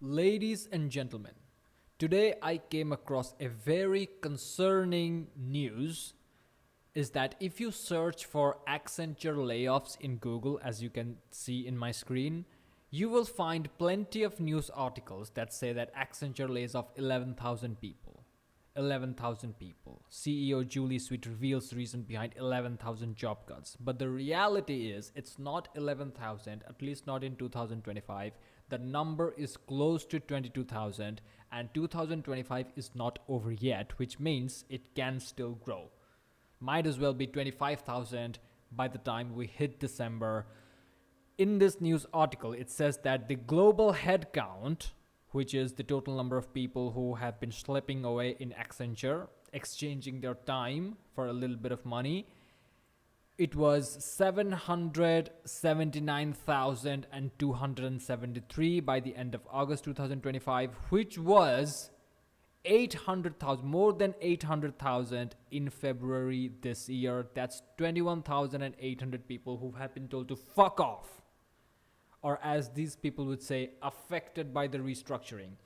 Ladies and gentlemen, today I came across a very concerning news is that if you search for Accenture layoffs in Google, as you can see in my screen, you will find plenty of news articles that say that Accenture lays off 11,000 people. 11,000 people. CEO Julie Sweet reveals reason behind 11,000 job cuts. But the reality is it's not 11,000, at least not in 2025. The number is close to 22,000 and 2025 is not over yet, which means it can still grow. Might as well be 25,000 by the time we hit December. In this news article, it says that the global headcount, which is the total number of people who have been slipping away in Accenture, exchanging their time for a little bit of money, it was 779,273 by the end of August 2025, which was 800,000, more than 800,000 in February this year. That's 21,800 people who have been told to fuck off, or as these people would say, affected by the restructuring.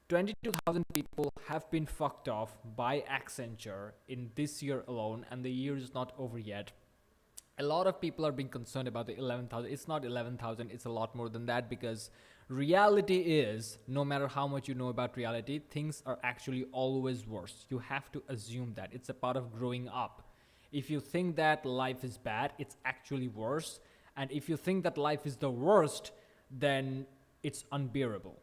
22,000 people have been fucked off by Accenture in this year alone, and the year is not over yet. A lot of people are being concerned about the 11,000. It's not 11,000, it's a lot more than that, because reality is, no matter how much you know about reality, things are actually always worse. You have to assume that. It's a part of growing up. If you think that life is bad, it's actually worse. And if you think that life is the worst, then it's unbearable.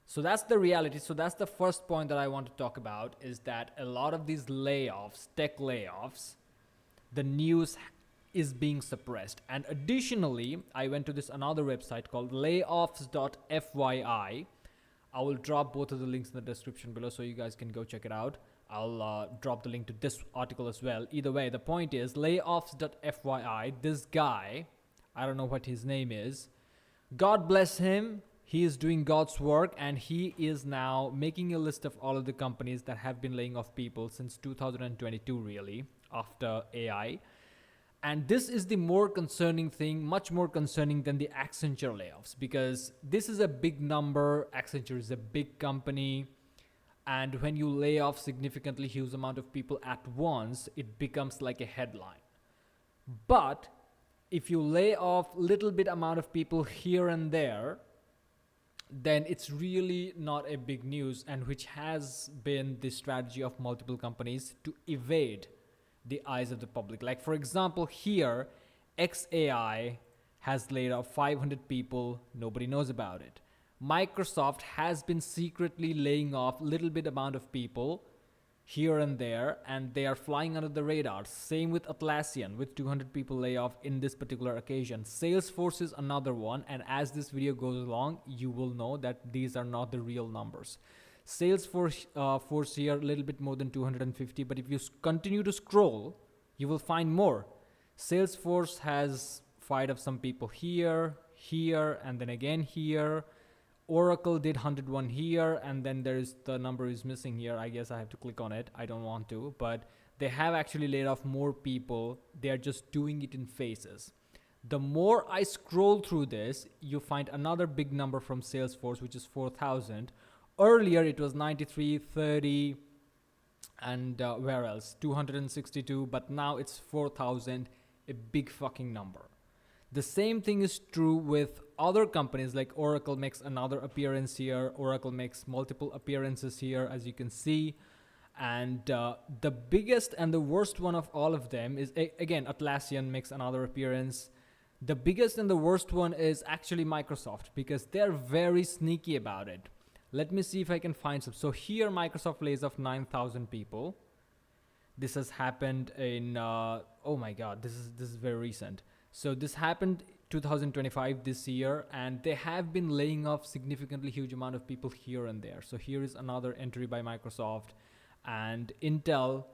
So that's the reality. So that's the first point that I want to talk about, is that a lot of these layoffs, tech layoffs, the news is being suppressed. And additionally, I went to this another website called layoffs.fyi. I will drop both of the links in the description below so you guys can go check it out. I'll drop the link to this article as well. Either way, the point is layoffs.fyi. This guy, I don't know what his name is. God bless him. He is doing God's work, and he is now making a list of all of the companies that have been laying off people since 2022, really, after AI. And this is the more concerning thing, much more concerning than the Accenture layoffs, because this is a big number. Accenture is a big company. And when you lay off significantly huge amount of people at once, it becomes like a headline. But if you lay off little bit amount of people here and there, then it's really not a big news, and which has been the strategy of multiple companies to evade the eyes of the public. Like, for example, here, XAI has laid off 500 people. Nobody knows about it. Microsoft has been secretly laying off little bit amount of people here and there, and they are flying under the radar. Same with Atlassian, with 200 people lay off in this particular occasion. Salesforce is another one, and as this video goes along, you will know that these are not the real numbers. Salesforce force here, a little bit more than 250, but if you continue to scroll, you will find more. Salesforce has fired up some people here, and then again here. Oracle did 101 here, and then there's the number is missing here. I guess I have to click on it. I don't want to, but they have actually laid off more people. They are just doing it in phases. The more I scroll through this, you find another big number from Salesforce, which is 4,000. Earlier, it was 93, 30, and where else? 262, but now it's 4,000, a big fucking number. The same thing is true with other companies, like Oracle makes another appearance here. Oracle makes multiple appearances here, as you can see. And the biggest and the worst one of all of them is, again, Atlassian makes another appearance. The biggest and the worst one is actually Microsoft, because they're very sneaky about it. Let me see if I can find some. So here, Microsoft lays off 9,000 people. This has happened in, oh my God, this is very recent. So this happened 2025 this year, and they have been laying off significantly huge amount of people here and there. So here is another entry by Microsoft, and Intel.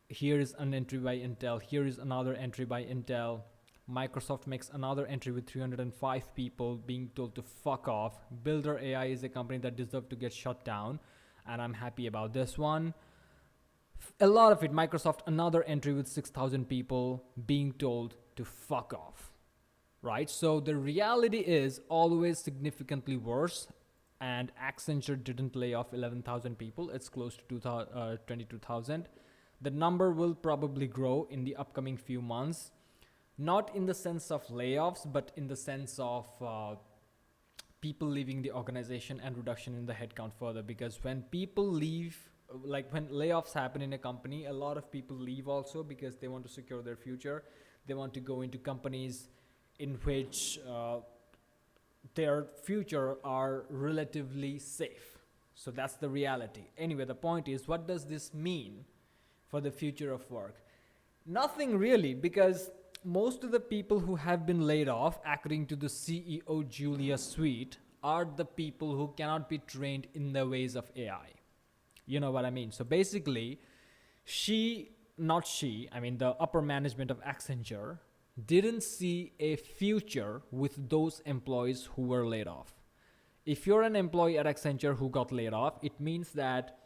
Here is an entry by Intel. Here is another entry by Intel. Microsoft makes another entry with 305 people being told to fuck off. Builder AI is a company that deserves to get shut down, and I'm happy about this one. A lot of it. Microsoft, another entry with 6,000 people being told to fuck off, right? So the reality is always significantly worse, and Accenture didn't lay off 11,000 people. It's close to 22,000. The number will probably grow in the upcoming few months, not in the sense of layoffs, but in the sense of people leaving the organization and reduction in the headcount further. Because when people leave, like when layoffs happen in a company, a lot of people leave also because they want to secure their future. They want to go into companies in which their future are relatively safe. So that's the reality. Anyway, the point is, what does this mean for the future of work? Nothing really, because most of the people who have been laid off, according to the CEO Julia Sweet, are the people who cannot be trained in the ways of AI. You know what I mean? So basically, the upper management of Accenture didn't see a future with those employees who were laid off. If you're an employee at Accenture who got laid off, it means that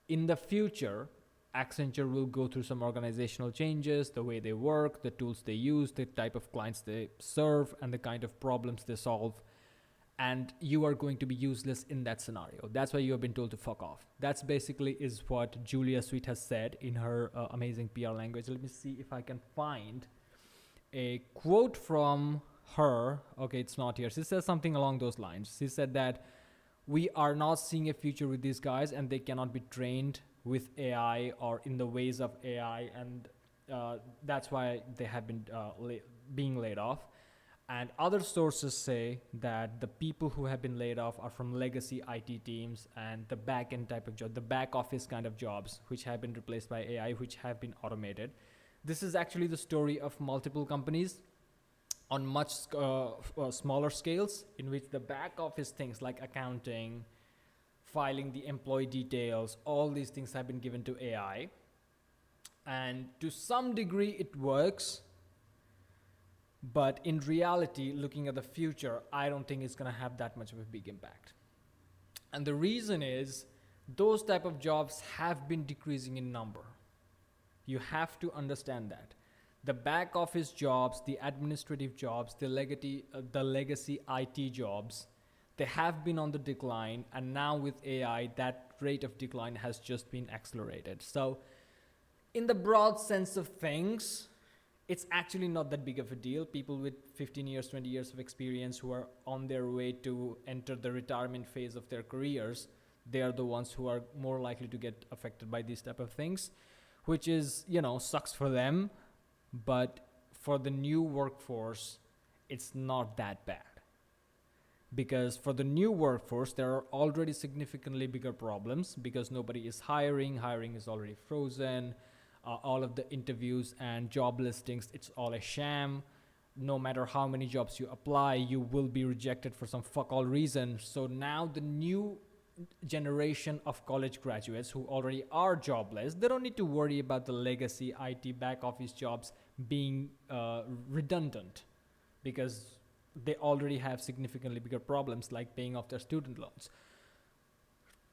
in the future, Accenture will go through some organizational changes, the way they work, the tools they use, the type of clients they serve, and the kind of problems they solve. And you are going to be useless in that scenario. That's why you have been told to fuck off. That's basically is what Julia Sweet has said in her amazing PR language. Let me see if I can find a quote from her. Okay, it's not here. She says something along those lines. She said that we are not seeing a future with these guys, and they cannot be trained with AI or in the ways of AI, and that's why they have been being laid off. And other sources say that the people who have been laid off are from legacy IT teams and the back end type of job, the back office kind of jobs, which have been replaced by AI, which have been automated. This is actually the story of multiple companies on much smaller scales, in which the back office things like accounting, filing the employee details, all these things have been given to AI. And to some degree it works, but in reality, looking at the future, I don't think it's going to have that much of a big impact. And the reason is those type of jobs have been decreasing in number. You have to understand that. The back office jobs, the administrative jobs, the legacy IT jobs, they have been on the decline, and now with AI, that rate of decline has just been accelerated. So in the broad sense of things, it's actually not that big of a deal. People with 15 years, 20 years of experience who are on their way to enter the retirement phase of their careers, they are the ones who are more likely to get affected by these type of things, which is, sucks for them. But for the new workforce, it's not that bad. Because for the new workforce, there are already significantly bigger problems because nobody is hiring. Hiring is already frozen. All of the interviews and job listings, it's all a sham. No matter how many jobs you apply, you will be rejected for some fuck all reason. So now the new generation of college graduates who already are jobless, they don't need to worry about the legacy IT back office jobs being redundant, because they already have significantly bigger problems like paying off their student loans.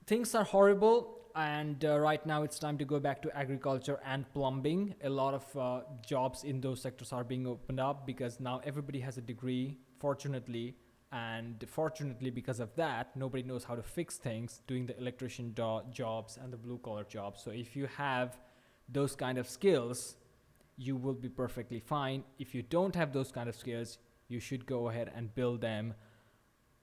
Things are horrible, and right now it's time to go back to agriculture and plumbing. A lot of jobs in those sectors are being opened up because now everybody has a degree, fortunately. And fortunately, because of that, nobody knows how to fix things, doing the electrician jobs and the blue collar jobs. So if you have those kind of skills, you will be perfectly fine. If you don't have those kind of skills, you should go ahead and build them,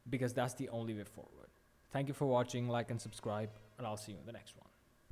because that's the only way forward. Thank you for watching. Like and subscribe, and I'll see you in the next one.